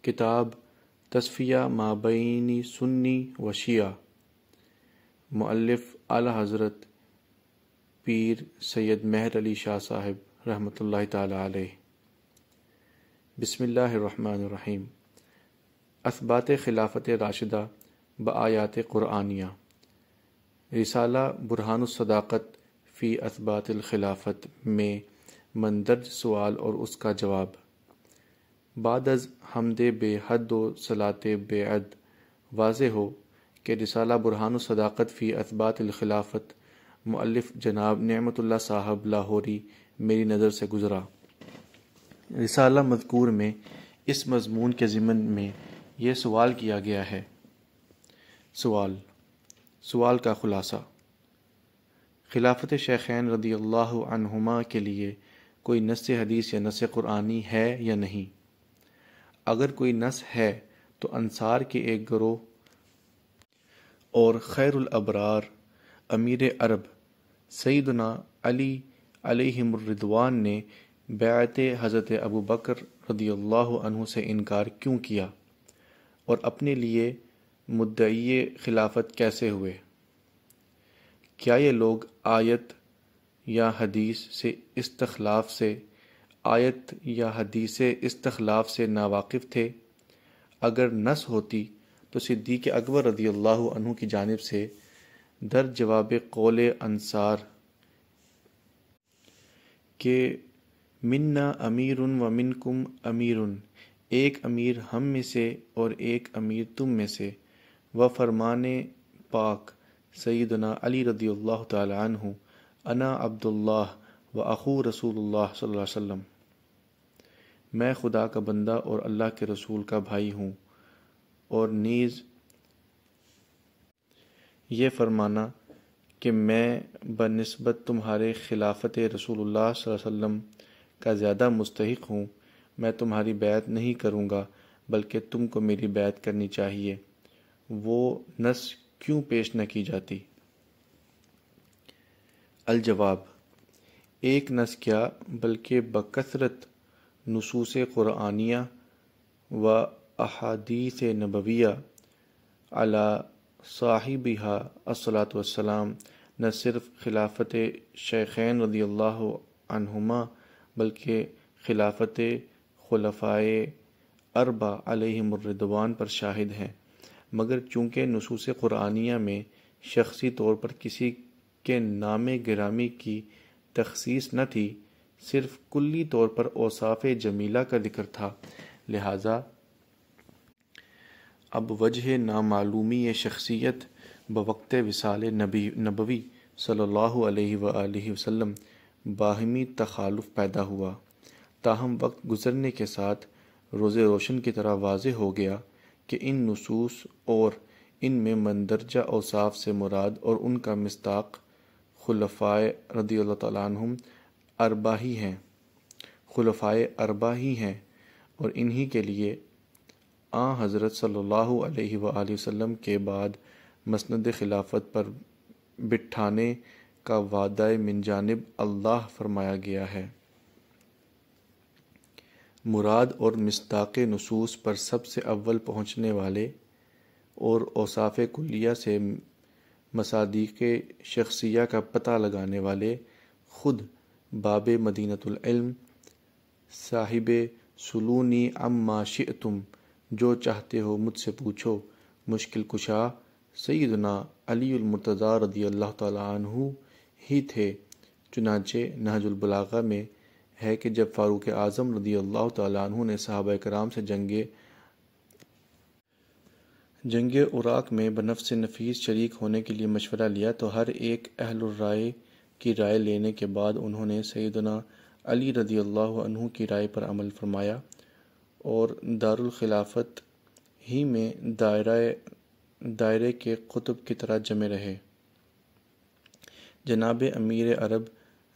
کتاب تصفیہ مابین سنی و شیعہ، مؤلف اعلیٰ حضرت پیر سید مہر علی شاہ صاحب رحمۃ اللہ تعالی علیہ۔ بسم اللہ الرحمن الرحیم۔ اثبات خلافت راشدہ بآیات قرآنیہ، رسالہ برہان الصداقت فی اثبات الخلافت میں مندرج سوال اور اس کا جواب۔ بعد از حمد بے حد و صلاۃ بے عد، واضح ہو کہ رسالہ برہان الصداقت فی اثبات الخلافت مؤلف جناب نعمت اللہ صاحب لاہوری میری نظر سے گزرا۔ رسالہ مذکور میں اس مضمون کے ضمن میں یہ سوال کیا گیا ہے۔ سوال کا خلاصہ: خلافت شیخین رضی اللہ عنہما کے لیے کوئی نص حدیث یا نص قرآنی ہے یا نہیں؟ اگر کوئی نص ہے تو انصار کے ایک گروہ اور خیر الابرار امیر عرب سیدنا علی علیہم الرضوان نے بیعت حضرت ابو بکر رضی اللہ عنہ سے انکار کیوں کیا، اور اپنے لیے مدعی خلافت کیسے ہوئے؟ کیا یہ لوگ آیت یا حدیث استخلاف سے ناواقف تھے؟ اگر نص ہوتی تو صدیق اکبر رضی اللہ عنہ کی جانب سے در جواب قول انصار کہ منا امیر و منکم امیر، ایک امیر ہم میں سے اور ایک امیر تم میں سے، و فرمان پاک سیدنا علی رضی اللہ تعالی عنہ انا عبداللہ و اخو رسول اللہ صلی اللہ علیہ وسلم، میں خدا کا بندہ اور اللہ کے رسول کا بھائی ہوں، اور نیز یہ فرمانا کہ میں بنسبت تمہارے خلافت رسول اللہ صلی اللہ علیہ وسلم کا زیادہ مستحق ہوں، میں تمہاری بیعت نہیں کروں گا بلکہ تم کو میری بیعت کرنی چاہیے، وہ نص کیوں پیش نہ کی جاتی؟ الجواب: ایک نص کیا بلکہ بکثرت نصوص قرآنیہ و احادیث نبویہ علی صاحبہا الصلاۃ والسلام نہ صرف خلافت شیخین رضی اللہ عنہما بلکہ خلافت خلفائے اربع علیہم الرضوان پر شاہد ہیں، مگر چونکہ نصوص قرآنیہ میں شخصی طور پر کسی کے نام گرامی کی تخصیص نہ تھی، صرف کلی طور پر اوصاف جمیلہ کا ذکر تھا، لہذا اب وجہ نامعلومی شخصیت بوقت وصال نبوی صلی اللہ علیہ وآلہ وسلم باہمی تخالف پیدا ہوا، تاہم وقت گزرنے کے ساتھ روز روشن کی طرح واضح ہو گیا کہ ان نصوص اور ان میں مندرجہ اوصاف سے مراد اور ان کا مصداق خلفائے رضی اللہ تعالیٰ عنہم خلفائے اربع ہی ہیں، اور انہی کے لیے حضرت صلی اللہ علیہ وآلہ وسلم کے بعد مسند خلافت پر بٹھانے کا وعدہ من جانب اللہ فرمایا گیا ہے۔ مراد اور مصداق نصوص پر سب سے اول پہنچنے والے اور اوصاف کلیہ سے مصادیق شخصیہ کا پتہ لگانے والے خود باب مدینۃ العلم، صاحب سلونی عما شئتم، جو چاہتے ہو مجھ سے پوچھو، مشکل کشا سیدنا علی المرتضیٰ رضی اللہ تعالی عنہ ہی تھے۔ چنانچہ نہج البلاغہ میں ہے کہ جب فاروق اعظم رضی اللہ تعالی عنہ نے صحابہ کرام سے جنگ عراق میں بنفس نفیس شریک ہونے کے لیے مشورہ لیا تو ہر ایک اہل الرائے کی رائے لینے کے بعد انہوں نے سیدنا علی رضی اللہ عنہ کی رائے پر عمل فرمایا اور دارالخلافت ہی میں دائرے کے قطب کی طرح جمے رہے۔ جناب امیر عرب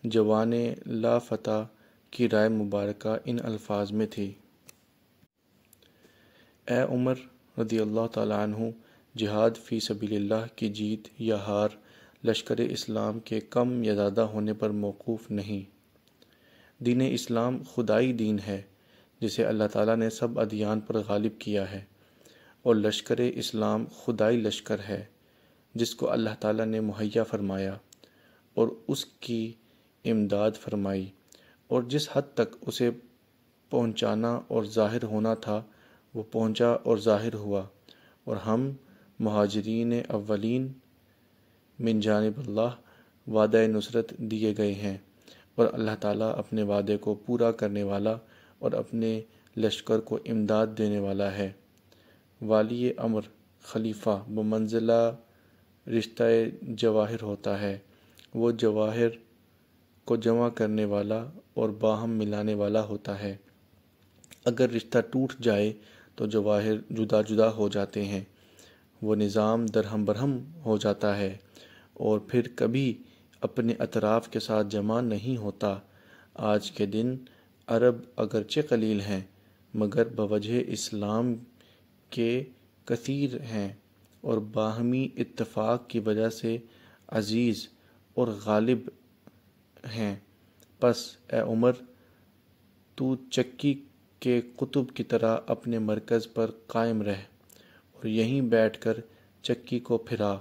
جوان لا فتح کی رائے مبارکہ ان الفاظ میں تھی: اے عمر رضی اللہ تعالی عنہ، جہاد فی سبیل اللہ کی جیت یا ہار لشکر اسلام کے کم یا زیادہ ہونے پر موقوف نہیں۔ دین اسلام خدائی دین ہے، جسے اللہ تعالیٰ نے سب ادیان پر غالب کیا ہے، اور لشکر اسلام خدائی لشکر ہے جس کو اللہ تعالیٰ نے مہیا فرمایا اور اس کی امداد فرمائی، اور جس حد تک اسے پہنچانا اور ظاہر ہونا تھا وہ پہنچا اور ظاہر ہوا، اور ہم مہاجرین اولین من جانب اللہ وعدہ نصرت دیے گئے ہیں، اور اللہ تعالیٰ اپنے وعدے کو پورا کرنے والا اور اپنے لشکر کو امداد دینے والا ہے۔ والی امر خلیفہ بمنزلہ رشتہ جواہر ہوتا ہے، وہ جواہر کو جمع کرنے والا اور باہم ملانے والا ہوتا ہے۔ اگر رشتہ ٹوٹ جائے تو جواہر جدا جدا ہو جاتے ہیں، وہ نظام درہم برہم ہو جاتا ہے اور پھر کبھی اپنے اطراف کے ساتھ جمع نہیں ہوتا۔ آج کے دن عرب اگرچہ قلیل ہیں مگر بوجہ اسلام کے کثیر ہیں اور باہمی اتفاق کی وجہ سے عزیز اور غالب ہیں۔ پس اے عمر، تو چکی کے قطب کی طرح اپنے مرکز پر قائم رہ اور یہیں بیٹھ کر چکی کو پھرا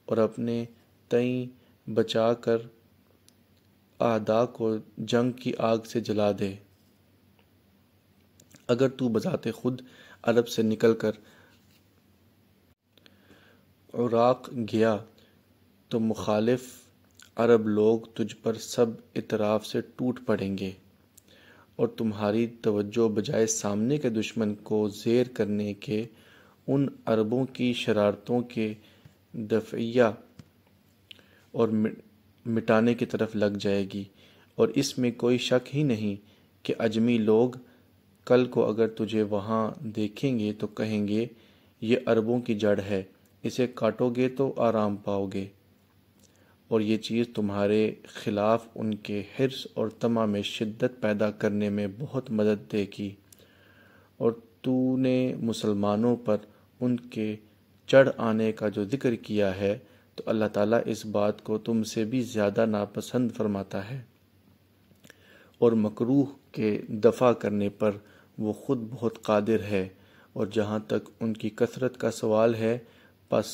اور اپنے تئیں بچا کر اعداء کو جنگ کی آگ سے جلا دے۔ اگر تو بذات خود عرب سے نکل کر عراق گیا تو مخالف عرب لوگ تجھ پر سب اطراف سے ٹوٹ پڑیں گے اور تمہاری توجہ بجائے سامنے کے دشمن کو زیر کرنے کے ان عربوں کی شرارتوں کے دفعیہ اور مٹانے کی طرف لگ جائے گی۔ اور اس میں کوئی شک ہی نہیں کہ عجمی لوگ کل کو اگر تجھے وہاں دیکھیں گے تو کہیں گے یہ عربوں کی جڑ ہے، اسے کاٹو گے تو آرام پاؤ گے، اور یہ چیز تمہارے خلاف ان کے حرص اور طمع میں شدت پیدا کرنے میں بہت مدد دے گی۔ اور تو نے مسلمانوں پر ان کے چڑھ آنے کا جو ذکر کیا ہے تو اللہ تعالیٰ اس بات کو تم سے بھی زیادہ ناپسند فرماتا ہے، اور مکروہ کے دفع کرنے پر وہ خود بہت قادر ہے۔ اور جہاں تک ان کی کثرت کا سوال ہے، پس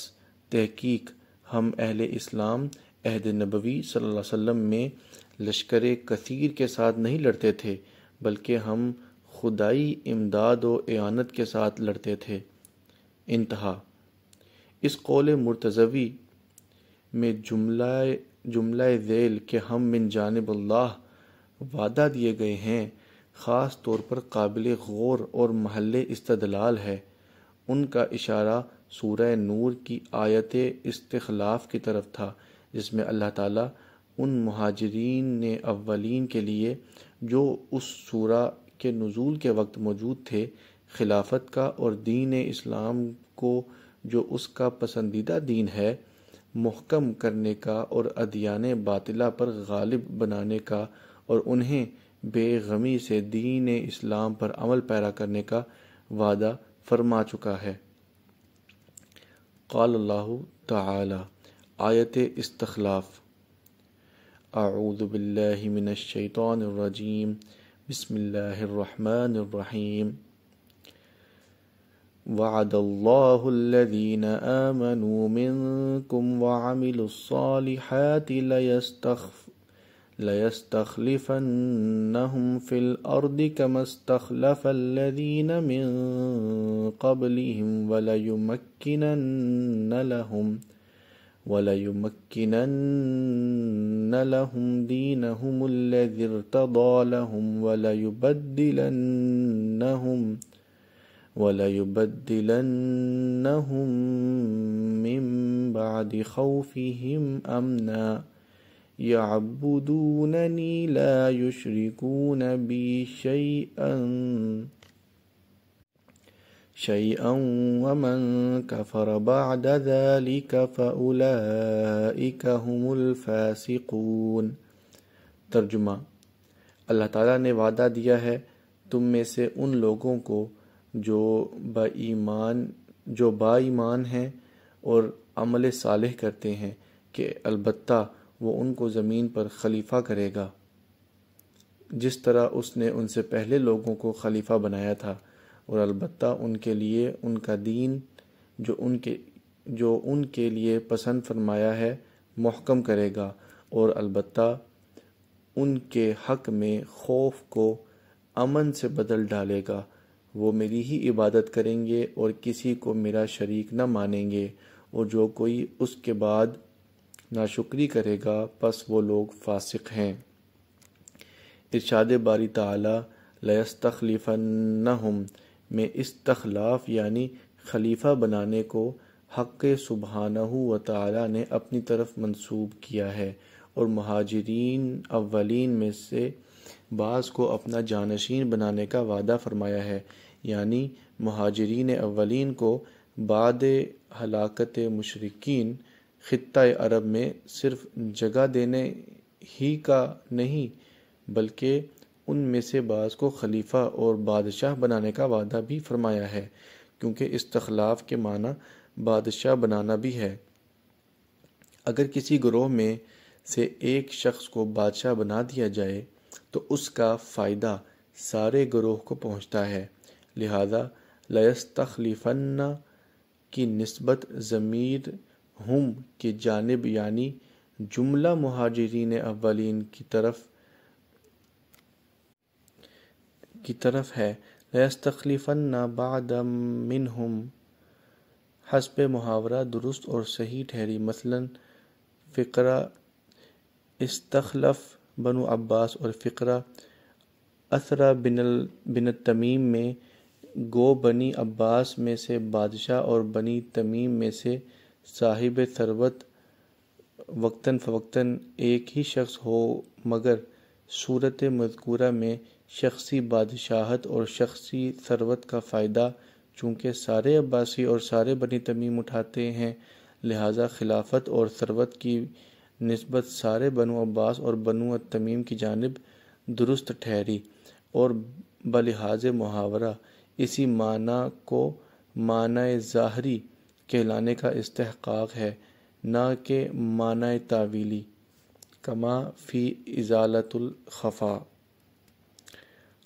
تحقیق ہم اہل اسلام عہد نبوی صلی اللہ علیہ وسلم میں لشکر کثیر کے ساتھ نہیں لڑتے تھے، بلکہ ہم خدائی امداد و اعانت کے ساتھ لڑتے تھے۔ انتہا۔ اس قول مرتضوی میں جملہ ذیل کہ ہم من جانب اللہ وعدہ دیے گئے ہیں خاص طور پر قابل غور اور محل استدلال ہے۔ ان کا اشارہ سورہ نور کی آیت استخلاف کی طرف تھا، جس میں اللہ تعالیٰ ان مہاجرین اولین کے لیے جو اس سورہ کے نزول کے وقت موجود تھے خلافت کا اور دین اسلام کو جو اس کا پسندیدہ دین ہے محکم کرنے کا اور ادیان باطلہ پر غالب بنانے کا اور انہیں بے غمی سے دین اسلام پر عمل پیرا کرنے کا وعدہ فرما چکا ہے۔ قال اللہ تعالی، آیت استخلاف۔ اعوذ باللہ من الشیطان الرجیم، بسم اللہ الرحمن الرحیم۔ وعد اللہ الذین آمنوا منکم وعملوا الصالحات لَيَسْتَخْلِفَنَّهُمْ فِي الْأَرْضِ كَمَا اسْتَخْلَفَ الَّذِينَ مِنْ قَبْلِهِمْ وَلَيُمَكِّنَنَّ لَهُمْ دِينَهُمُ الَّذِي ارْتَضَىٰ لَهُمْ وَلَيُبَدِّلَنَّهُمْ مِنْ بَعْدِ خَوْفِهِمْ أَمْنًا يعبدونني لا يشركون بي شيئا ومن كفر بعد ذلك فأولئك هم الفاسقون۔ ترجمہ۔ اللہ تعالیٰ نے وعدہ دیا ہے تم میں سے ان لوگوں کو جو با ایمان ہیں اور عمل صالح کرتے ہیں کہ البتہ وہ ان کو زمین پر خلیفہ کرے گا۔ جس طرح اس نے ان سے پہلے لوگوں کو خلیفہ بنایا تھا، اور البتہ ان کے لیے ان کا دین جو ان کے لیے پسند فرمایا ہے محکم کرے گا، اور البتہ ان کے حق میں خوف کو امن سے بدل ڈالے گا۔ وہ میری ہی عبادت کریں گے اور کسی کو میرا شریک نہ مانیں گے، اور جو کوئی اس کے بعد ناشکری کرے گا پس وہ لوگ فاسق ہیں۔ ارشاد باری تعالی لَيَسْتَخْلِفَنَّهُمْ میں استخلاف یعنی خلیفہ بنانے کو حق سبحانہ و تعالی نے اپنی طرف منسوب کیا ہے، اور مہاجرین اولین میں سے بعض کو اپنا جانشین بنانے کا وعدہ فرمایا ہے، یعنی مہاجرین اولین کو بعد ہلاکت مشرکین خطہ عرب میں صرف جگہ دینے ہی کا نہیں بلکہ ان میں سے بعض کو خلیفہ اور بادشاہ بنانے کا وعدہ بھی فرمایا ہے، کیونکہ استخلاف کے معنی بادشاہ بنانا بھی ہے۔ اگر کسی گروہ میں سے ایک شخص کو بادشاہ بنا دیا جائے تو اس کا فائدہ سارے گروہ کو پہنچتا ہے، لہذا لَيَسْتَخْلِفَنَّ کی نسبت ضمیر ہم کی جانب یعنی جملہ مہاجرین اولین کی طرف ہے۔ لَيَسْتَخْلِفَنَّ بَعْدَ مِنْهُمْ حسب محاورہ درست اور صحیح ٹھہری۔ مثلا فقرہ استخلف بنو عباس اور فقرہ اثرا بن تمیم میں گو بنی عباس میں سے بادشاہ اور بنی تمیم میں سے صاحب ثروت وقتاً فوقتاً ایک ہی شخص ہو، مگر صورت مذکورہ میں شخصی بادشاہت اور شخصی ثروت کا فائدہ چونکہ سارے عباسی اور سارے بنی تمیم اٹھاتے ہیں، لہذا خلافت اور ثروت کی نسبت سارے بنو عباس اور بنو تمیم کی جانب درست ٹھہری، اور بلحاظ محاورہ اسی معنی کو معنی ظاہری کہلانے کا استحقاق ہے، نہ کہ معنی تاویلی، کما فی ازالۃ الخفا۔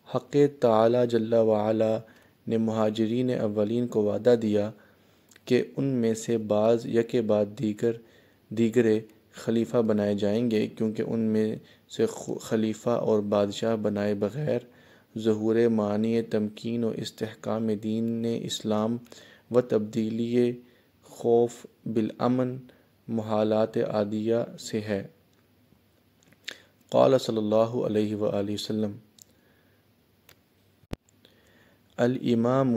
حق تعالی جل وعلا نے مہاجرین اولین کو وعدہ دیا کہ ان میں سے بعض یکے بعد دیگرے خلیفہ بنائے جائیں گے، کیونکہ ان میں سے خلیفہ اور بادشاہ بنائے بغیر ظہور معنی تمکین و استحکام دین اسلام و تبدیلی خوف بالامن محالات عادیہ سے ہے۔ قال صلی اللہ علیہ وآلہ وسلم الامام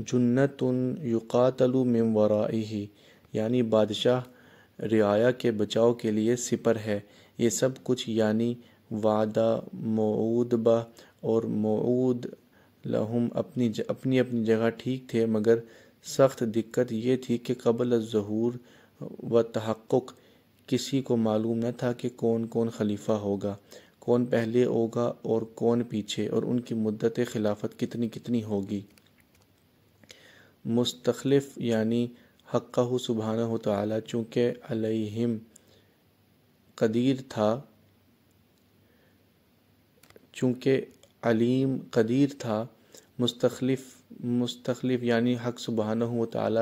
جنۃ یقاتل من ورائہ، یعنی بادشاہ رعایا کے بچاؤ کے لیے سپر ہے۔ یہ سب کچھ یعنی وعدہ، موعود بہ اور موعود لہم اپنی اپنی جگہ ٹھیک تھے، مگر سخت دقت یہ تھی کہ قبل الظہور و تحقق کسی کو معلوم نہ تھا کہ کون کون خلیفہ ہوگا، کون پہلے ہوگا اور کون پیچھے، اور ان کی مدت خلافت کتنی ہوگی۔ مستخلف یعنی حقہ سبحانہ تعالی چونکہ علیہم قدیر تھا، چونکہ علیم قدیر تھا۔ مستخلف یعنی حق سبحانہ تعالی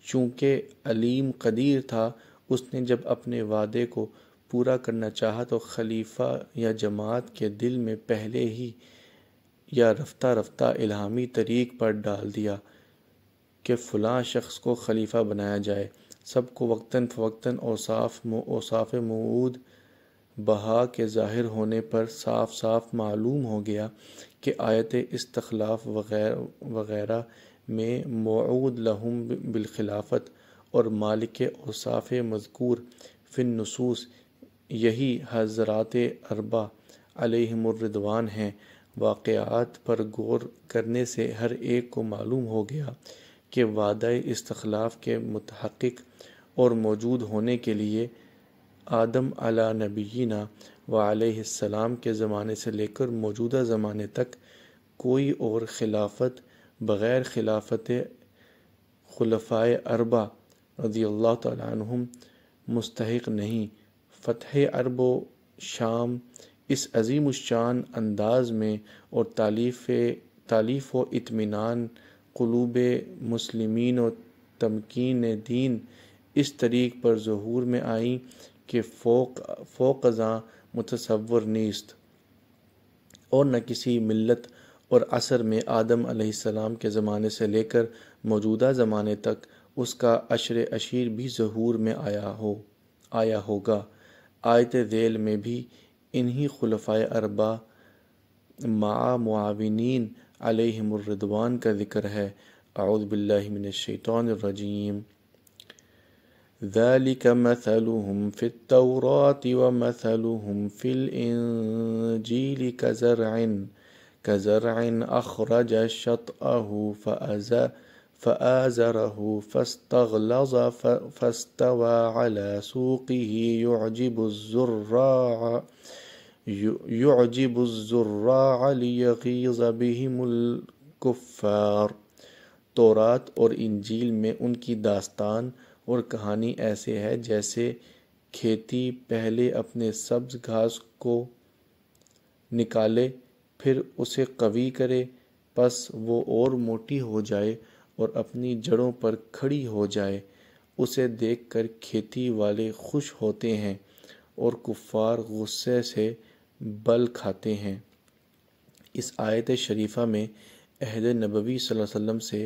چونکہ علیم قدیر تھا، اس نے جب اپنے وعدے کو پورا کرنا چاہا تو خلیفہ یا جماعت کے دل میں پہلے ہی یا رفتہ رفتہ الہامی طریق پر ڈال دیا کہ فلاں شخص کو خلیفہ بنایا جائے۔ سب کو وقتاً فوقتاً اوصاف موعود بہا کے ظاہر ہونے پر صاف صاف معلوم ہو گیا کہ آیت استخلاف وغیرہ میں موعود لہم بالخلافت اور مالک اوصاف مذکور فی النصوص یہی حضرات اربعہ علیہم الرضوان ہیں۔ واقعات پر غور کرنے سے ہر ایک کو معلوم ہو گیا کہ وعدہ استخلاف کے متحقق اور موجود ہونے کے لیے آدم علی نبینا و علیہ السلام کے زمانے سے لے کر موجودہ زمانے تک کوئی اور خلافت بغیر خلافت خلفائے اربعہ رضی اللہ تعالی عنہم مستحق نہیں۔ فتح عرب و شام اس عظیم الشان انداز میں اور تالیف و اطمینان قلوب مسلمین و تمکین دین اس طریق پر ظہور میں آئیں کہ فوق ازاں متصور نیست، اور نہ کسی ملت اور عصر میں آدم علیہ السلام کے زمانے سے لے کر موجودہ زمانے تک اس کا عشر اشیر بھی ظہور میں آیا ہوگا۔ آیت ذیل میں بھی انہی خلفائے اربعہ مع معاونین علیہم الرضوان کا ذکر ہے۔ اعوذ باللہ من الشیطان الرجیم۔ ذَلِكَ مَثَلُهُمْ فِي التَّوْرَاةِ وَمَثَلُهُمْ فِي الْإِنْجِيلِ كَزَرْعٍ أَخْرَجَ شَطْأَهُ فَآزَرَهُ فَاسْتَغْلَظَ فَاسْتَوَى عَلَى سُوقِهِ يُعْجِبُ الزُّرَّاعَ لِيَغِيظَ بِهِمُ الْكُفَّارَ۔ تورات اور انجیل میں ان کی داستان اور کہانی ایسے ہے جیسے کھیتی پہلے اپنے سبز گھاس کو نکالے، پھر اسے قوی کرے، پس وہ اور موٹی ہو جائے اور اپنی جڑوں پر کھڑی ہو جائے۔ اسے دیکھ کر کھیتی والے خوش ہوتے ہیں اور کفار غصے سے بل کھاتے ہیں۔ اس آیت شریفہ میں عہد نبوی صلی اللہ علیہ وسلم سے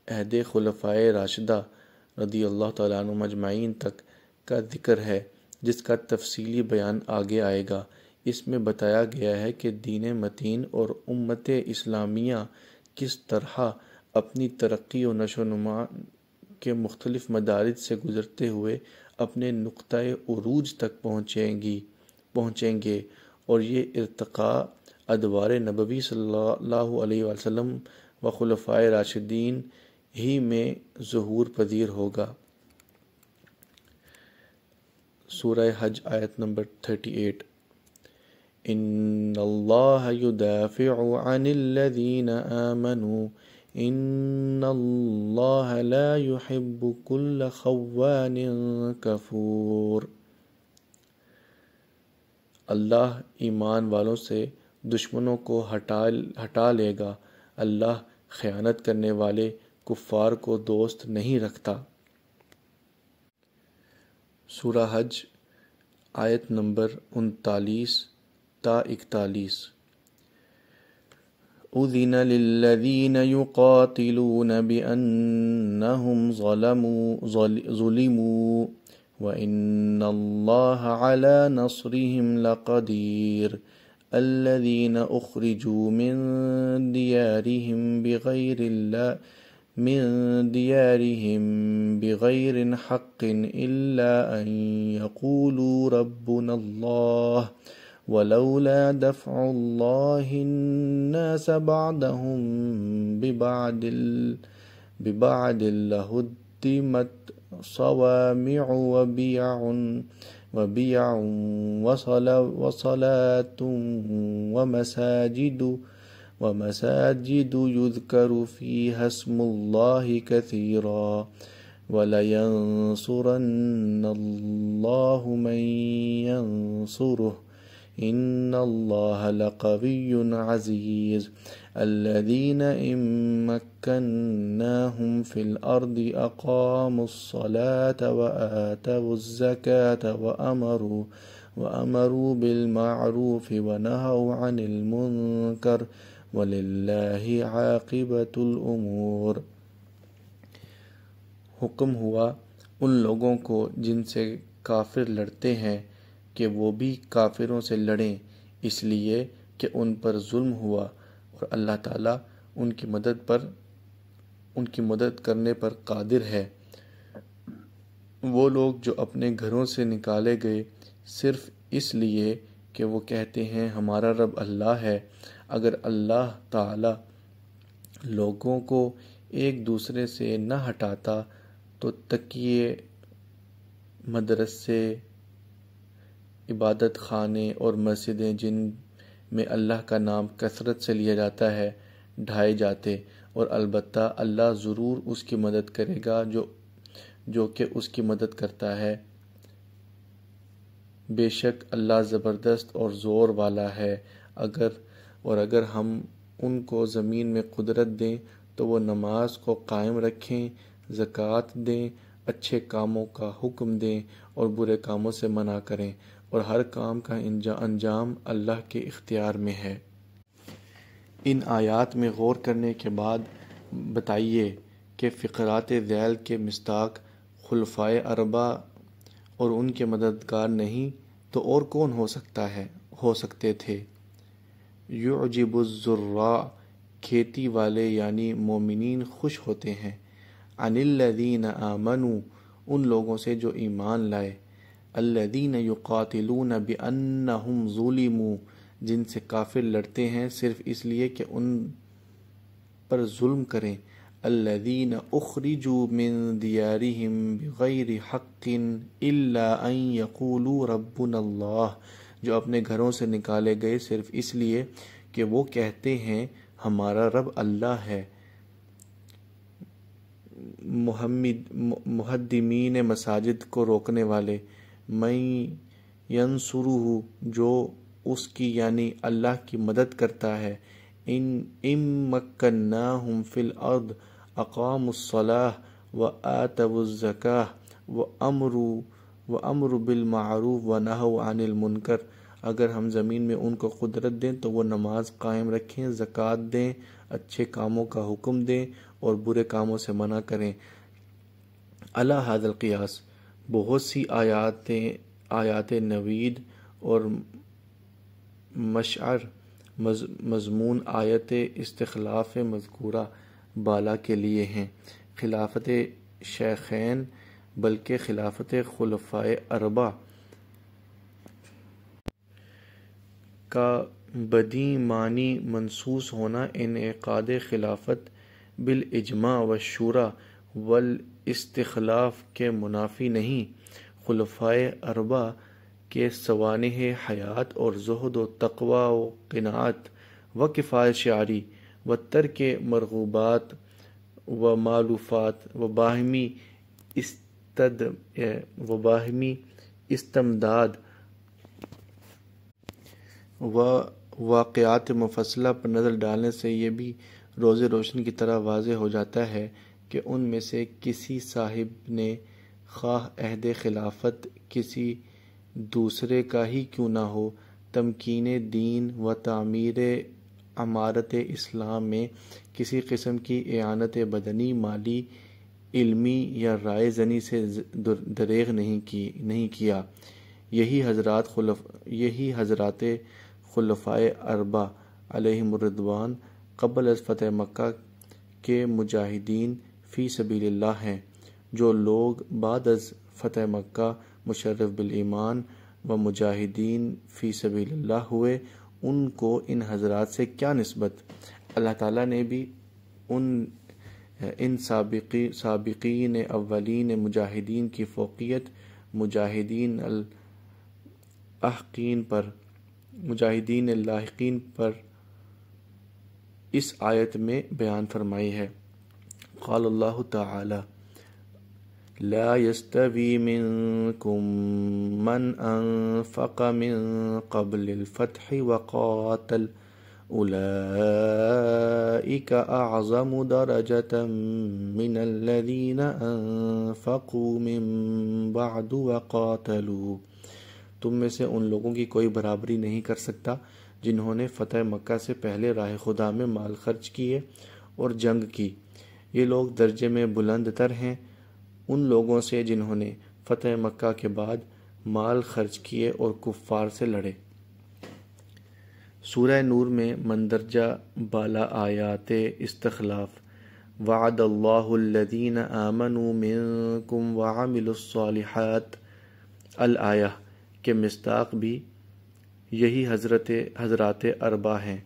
عہد خلفائے راشدہ رضی اللہ تعالیٰ عنہم اجمعین تک کا ذکر ہے، جس کا تفصیلی بیان آگے آئے گا۔ اس میں بتایا گیا ہے کہ دین متین اور امت اسلامیہ کس طرح اپنی ترقی و نشو و نما کے مختلف مدارج سے گزرتے ہوئے اپنے نقطۂ عروج تک پہنچیں گے، اور یہ ارتقاء ادوار نبوی صلی اللہ علیہ وسلم و خلفائے راشدین ہی میں ظہور پذیر ہوگا۔ سورہ حج آیت نمبر 38۔ ان اللہ یدافع عن الذین آمنوا ان اللہ لا يحب كل خوان کفور۔ اللہ ایمان والوں سے دشمنوں کو ہٹا لے گا، اللہ خیانت کرنے والے کفار کو دوست نہیں رکھتا۔ سورہ حج آیت نمبر 39 تا 41۔ اذن للذین یقاتلون بأنہم ظلموا وإن اللہ علی نصرہم لقدیر۔ الذین اخرجوا من دیارهم بغیر حق الا ان یقولوا ربنا اللہ ولولا دفع اللہ الناس بعضهم ببعض لہدمت صوامع وبیع وصلاة ومساجد يذكر فيها اسم الله كثيرا ولينصرن الله من ينصره إن الله لقوي عزيز۔ الذين إن مكناهم في الأرض أقاموا الصلاة وآتوا الزكاة وأمروا بالمعروف ونهوا عن المنكر وَلِلَّهِ عَاقِبَةُ الْأُمُورِ۔ حکم ہوا ان لوگوں کو جن سے کافر لڑتے ہیں کہ وہ بھی کافروں سے لڑیں، اس لیے کہ ان پر ظلم ہوا، اور اللہ تعالیٰ ان کی مدد کرنے پر قادر ہے۔ وہ لوگ جو اپنے گھروں سے نکالے گئے صرف اس لیے کہ وہ کہتے ہیں ہمارا رب اللہ ہے، اگر اللہ تعالی لوگوں کو ایک دوسرے سے نہ ہٹاتا تو تکیے، مدرسے، عبادت خانے اور مسجدیں جن میں اللہ کا نام کثرت سے لیا جاتا ہے ڈھائے جاتے، اور البتہ اللہ ضرور اس کی مدد کرے گا جو کہ اس کی مدد کرتا ہے بے شک اللہ زبردست اور زور والا ہے۔ اگر ہم ان کو زمین میں قدرت دیں تو وہ نماز کو قائم رکھیں، زکوٰۃ دیں، اچھے کاموں کا حکم دیں اور برے کاموں سے منع کریں، اور ہر کام کا انجام اللہ کے اختیار میں ہے۔ ان آیات میں غور کرنے کے بعد بتائیے کہ فقرات ذیل کے مصداق خلفائے اربعہ اور ان کے مددگار نہیں تو اور کون ہو سکتے تھے؟ یعجب الزراع، کھیتی والے یعنی مومنین خوش ہوتے ہیں، عن الذین آمنوا، ان لوگوں سے جو ایمان لائے، الذین یقاتلون بانہم ظلموا، جن سے کافر لڑتے ہیں صرف اس لیے کہ ان پر ظلم کریں، الذین اخرجوا من دیارہم بغیر حق الا ان یقولوا ربنا اللہ، جو اپنے گھروں سے نکالے گئے صرف اس لیے کہ وہ کہتے ہیں ہمارا رب اللہ ہے۔ مہدمین مساجد کو روکنے والے، من ینصرہ، جو اس کی یعنی اللہ کی مدد کرتا ہے، ان مکناہم فی الارض اقاموا الصلاۃ وآتوا الزکاۃ وامروا بالمعروف ونہوا عن المنکر، اگر ہم زمین میں ان کو قدرت دیں تو وہ نماز قائم رکھیں، زکوٰۃ دیں، اچھے کاموں کا حکم دیں اور برے کاموں سے منع کریں۔ علی ھذا القیاس، بہت سی آیات نوید اور مشعر مضمون آیت استخلاف مذکورہ بالا کے لیے ہیں، خلافت شیخین بلکہ خلافت خلفائے اربعہ کا بدیع معنی منصوص ہونا انعقاد خلافت بالاجماع والشورى والاستخلاف کے منافی نہیں۔ خلفائے اربعہ کے سوانح حیات اور زہد و تقوی و قناعت و کفایت شعری و ترک مرغوبات و مالوفات و باہمی استمداد و واقعات مفصلہ پر نظر ڈالنے سے یہ بھی روز روشن کی طرح واضح ہو جاتا ہے کہ ان میں سے کسی صاحب نے خواہ عہد خلافت کسی دوسرے کا ہی کیوں نہ ہو، تمکین دین و تعمیر عمارت اسلام میں کسی قسم کی اعانت بدنی، مالی، علمی یا رائے زنی سے دریغ نہیں کیا۔ یہی حضرات خلفائے اربعہ علیہم الرضوان قبل از فتح مکہ کے مجاہدین فی سبیل اللہ ہیں۔ جو لوگ بعد از فتح مکہ مشرف بالایمان و مجاہدین فی سبیل اللہ ہوئے، ان کو ان حضرات سے کیا نسبت؟ اللہ تعالیٰ نے بھی ان سابقین اولین مجاہدین کی فوقیت مجاہدین لاحقین پر اس آیت میں بیان فرمائی ہے۔ قال اللہ تعالی لا يستوي منكم من أنفق من قبل الفتح وقاتل أولئك أعظم درجة من الذين أنفقوا من بعد وقاتلوا، تم میں سے ان لوگوں کی کوئی برابری نہیں کر سکتا جنہوں نے فتح مکہ سے پہلے راہ خدا میں مال خرچ کیے اور جنگ کی، یہ لوگ درجے میں بلند تر ہیں ان لوگوں سے جنہوں نے فتح مکہ کے بعد مال خرچ کیے اور کفار سے لڑے۔ سورہ نور میں مندرجہ بالا آیات استخلاف وعد اللہ الذین آمنوا منکم وعملوا الصالحات الآیہ کے مصداق بھی یہی حضرات اربعہ ہیں۔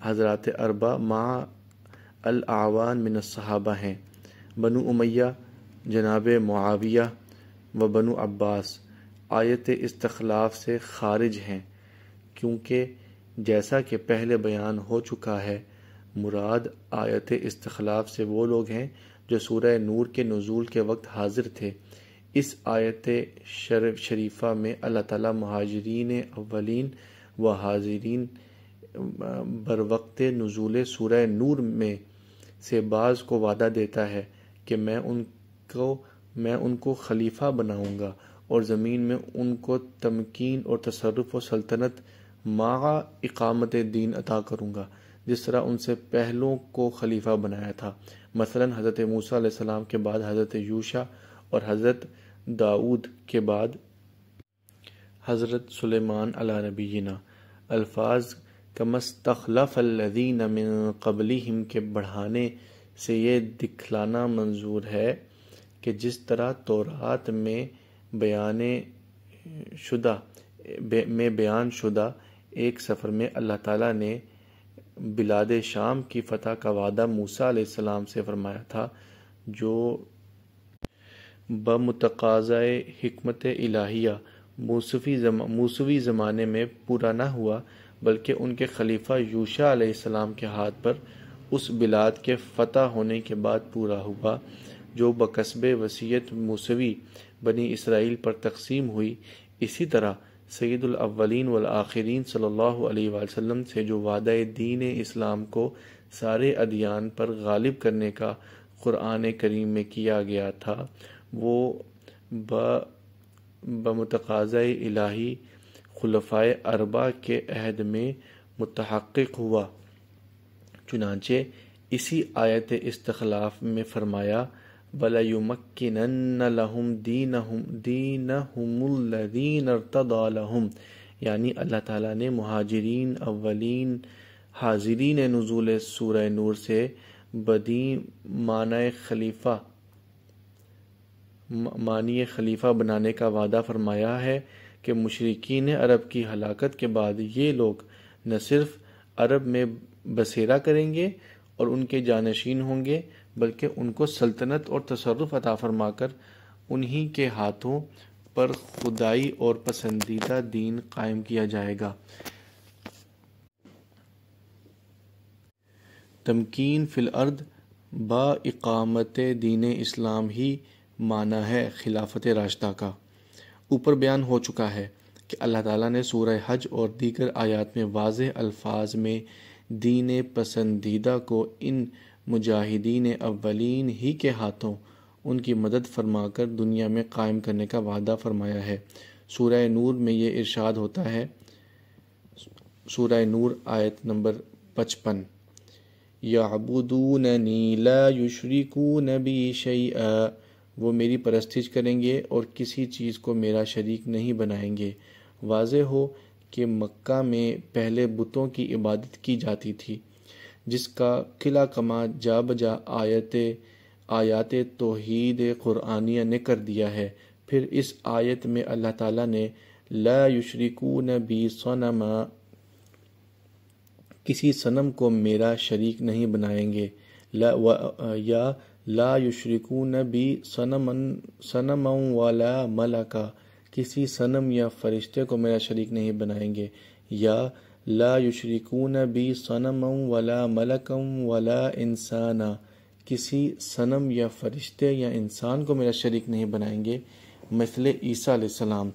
حضرات اربعہ مع الاعوان من الصحابہ ہیں، بنو امیہ، جناب معاویہ و بنو عباس آیت استخلاف سے خارج ہیں، کیونکہ جیسا کہ پہلے بیان ہو چکا ہے مراد آیت استخلاف سے وہ لوگ ہیں جو سورہ نور کے نزول کے وقت حاضر تھے۔ اس آیت شریفہ میں اللہ تعالیٰ مہاجرین اولین و حاضرین بروقت نزول سورہ نور میں سے بعض کو وعدہ دیتا ہے کہ میں ان کو خلیفہ بناؤں گا اور زمین میں ان کو تمکین اور تصرف و سلطنت مع اقامت دین عطا کروں گا، جس طرح ان سے پہلوں کو خلیفہ بنایا تھا، مثلا حضرت موسیٰ علیہ السلام کے بعد حضرت یوشع اور حضرت داؤد کے بعد حضرت سلیمان علی نبینا۔ الفاظ کما استخلف الذین من قبلہم کے بڑھانے سے یہ دکھلانا منظور ہے کہ جس طرح تورات میں بیان شدہ ایک سفر میں اللہ تعالیٰ نے بلاد شام کی فتح کا وعدہ موسیٰ علیہ السلام سے فرمایا تھا، جو بمتقاضۂ حکمت الہیہ موسوی زمانے میں پورا نہ ہوا، بلکہ ان کے خلیفہ یوشع علیہ السلام کے ہاتھ پر اس بلاد کے فتح ہونے کے بعد پورا ہوا، جو بکسبِ وصیت موسوی بنی اسرائیل پر تقسیم ہوئی۔ اسی طرح سید الاولین والآخرین صلی اللہ علیہ وآلہ وسلم سے جو وعدہ دین اسلام کو سارے ادیان پر غالب کرنے کا قرآن کریم میں کیا گیا تھا، وہ بمتقاضۂ الہی خلفائے اربعہ کے عہد میں متحقق ہوا۔ چنانچہ اسی آیت استخلاف میں فرمایا وَلَيُمَكِّنَنَّ لَهُمْ دِينَهُمُ الَّذِي ارْتَضَىٰ لَهُمْ، یعنی اللہ تعالیٰ نے مہاجرین اولین حاضرین نزول سورہ نور سے معنی خلیفہ بنانے کا وعدہ فرمایا ہے کہ مشرکین عرب کی ہلاکت کے بعد یہ لوگ نہ صرف عرب میں بسیرا کریں گے اور ان کے جانشین ہوں گے، بلکہ ان کو سلطنت اور تصرف عطا فرما کر انہی کے ہاتھوں پر خدائی اور پسندیدہ دین قائم کیا جائے گا۔ تمکین فی الارض با اقامت دین اسلام ہی معنی ہے خلافت راشدہ کا۔ اوپر بیان ہو چکا ہے کہ اللہ تعالیٰ نے سورہ حج اور دیگر آیات میں واضح الفاظ میں دین پسندیدہ کو ان مجاہدین اولین ہی کے ہاتھوں ان کی مدد فرما کر دنیا میں قائم کرنے کا وعدہ فرمایا ہے۔ سورہ نور میں یہ ارشاد ہوتا ہے، سورہ نور آیت نمبر 55، یعبدوننی لا یشرکون بی شیئا، وہ میری پرستش کریں گے اور کسی چیز کو میرا شریک نہیں بنائیں گے۔ واضح ہو کہ مکہ میں پہلے بتوں کی عبادت کی جاتی تھی، جس کا قلع کما جا بجا آیات توحید قرآنیہ نے کر دیا ہے۔ پھر اس آیت میں اللہ تعالیٰ نے لا یشرکون بی صنما، کسی صنم کو میرا شریک نہیں بنائیں گے، یا لا یشرکون بی صنما ولا ملکا، کسی صنم یا فرشتے کو میرا شریک نہیں بنائیں گے، یا لا یشرکون بی صنما ولا ملکا ولا انسانا، کسی صنم یا فرشتے یا انسان کو میرا شریک نہیں بنائیں گے، مثل عیسیٰ علیہ السلام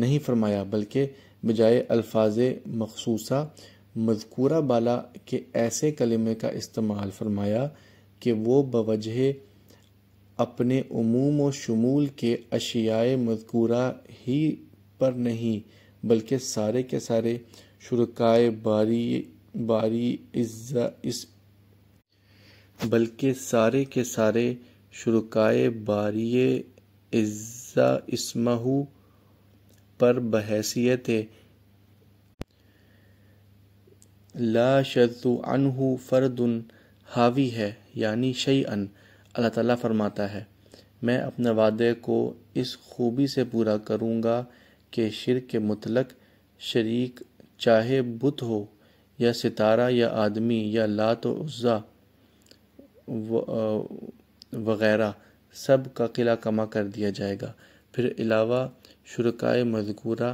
نہیں فرمایا، بلکہ بجائے الفاظ مخصوصہ مذکورہ بالا کے ایسے کلمے کا استعمال فرمایا کہ وہ بوجہ اپنے عموم و شمول کے اشیاء مذکورہ ہی پر نہیں، بلکہ سارے کے سارے شرکائے باری عزا اسمہ پر بحیثیت لا شذ عنہ فرد حاوی ہے، یعنی شیئن۔ اللہ تعالیٰ فرماتا ہے، میں اپنے وعدے کو اس خوبی سے پورا کروں گا کہ شرک مطلق شریک چاہے بت ہو یا ستارہ یا آدمی یا لات و عزا وغیرہ، سب کا قلع کما کر دیا جائے گا۔ پھر علاوہ شرکائے مذکورہ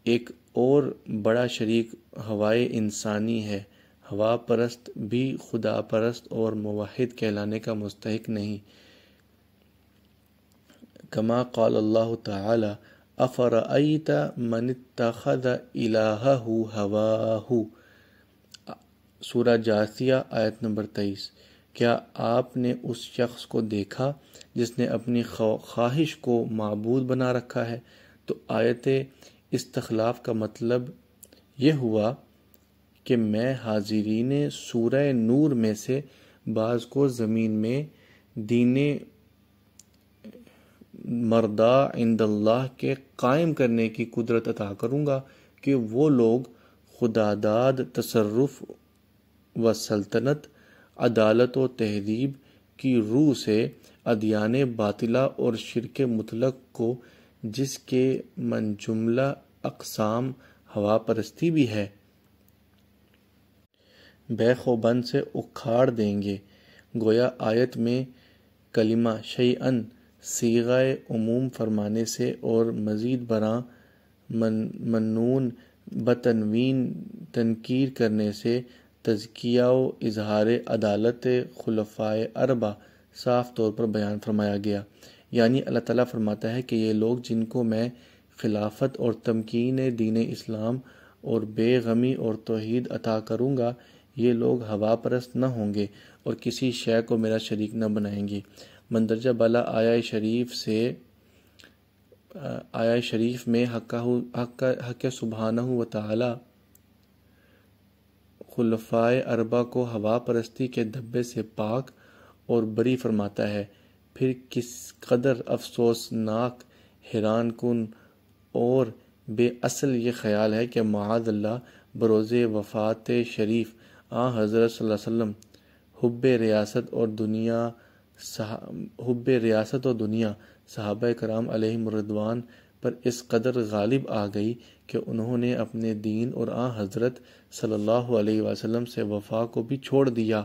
ایک اور بڑا شریک ہوائے انسانی ہے۔ ہوا پرست بھی خدا پرست اور موحد کہلانے کا مستحق نہیں، کما قال اللہ تعالی افرأیت من اتخذ الہہ ہواہ، سورہ جاثیہ آیت نمبر 23۔ کیا آپ نے اس شخص کو دیکھا جس نے اپنی خواہش کو معبود بنا رکھا ہے؟ تو آیت استخلاف کا مطلب یہ ہوا کہ میں حاضرین سورہ نور میں سے بعض کو زمین میں دین مرضا عند اللہ کے قائم کرنے کی قدرت عطا کروں گا کہ وہ لوگ خداداد تصرف و سلطنت، عدالت و تہذیب کی روح سے ادیان باطلہ اور شرک مطلق کو، جس کے من جملہ اقسام ہوا پرستی بھی ہے، بیخ و بند سے اکھاڑ دیں گے۔ گویا آیت میں کلمہ شیئن صیغہ عموم فرمانے سے اور مزید برآں منون بتنوین تنکیر کرنے سے تزکیہ و اظہار عدالت خلفائے اربعہ صاف طور پر بیان فرمایا گیا۔ یعنی اللہ تعالیٰ فرماتا ہے کہ یہ لوگ جن کو میں خلافت اور تمکین دین اسلام اور بے غمی اور توحید عطا کروں گا، یہ لوگ ہوا پرست نہ ہوں گے اور کسی شے کو میرا شریک نہ بنائیں گے۔ مندرجہ بالا آیہ شریف میں حق سبحانہ و تعالی خلفائے اربعہ کو ہوا پرستی کے دھبے سے پاک اور بری فرماتا ہے۔ پھر کس قدر افسوسناک، حیران کن اور بے اصل یہ خیال ہے کہ معاذ اللہ بروز وفات شریف حضرت صلی اللہ علیہ وسلم حب ریاست و دنیا صحابہ کرام علیہم الرضوان پر اس قدر غالب آ گئی کہ انہوں نے اپنے دین اور حضرت صلی اللہ علیہ وسلم سے وفا کو بھی چھوڑ دیا۔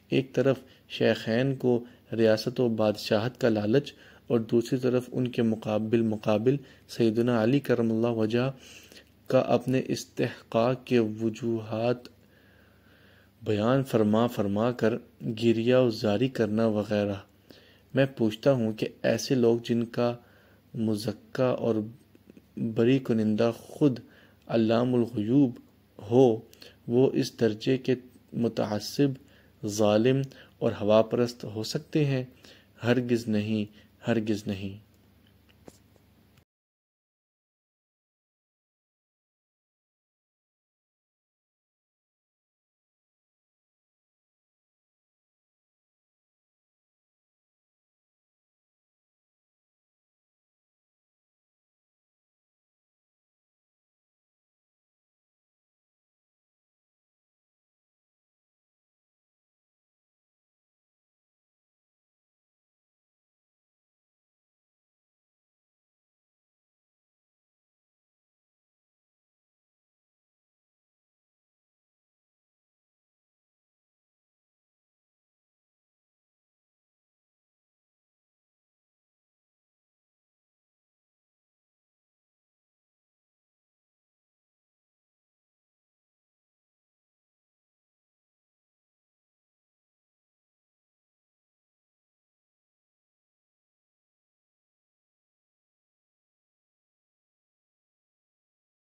ایک طرف شیخین کو ریاست و بادشاہت کا لالچ اور دوسری طرف ان کے مقابل سیدنا علی کرم اللہ وجہ کا اپنے استحقاق کے وجوہات بیان فرما کر گریہ و زاری کرنا وغیرہ۔ میں پوچھتا ہوں کہ ایسے لوگ جن کا مزکا اور بری کنندہ خود علام الغیوب ہو، وہ اس درجے کے متعصب، ظالم اور ہوا پرست ہو سکتے ہیں؟ ہرگز نہیں، ہرگز نہیں۔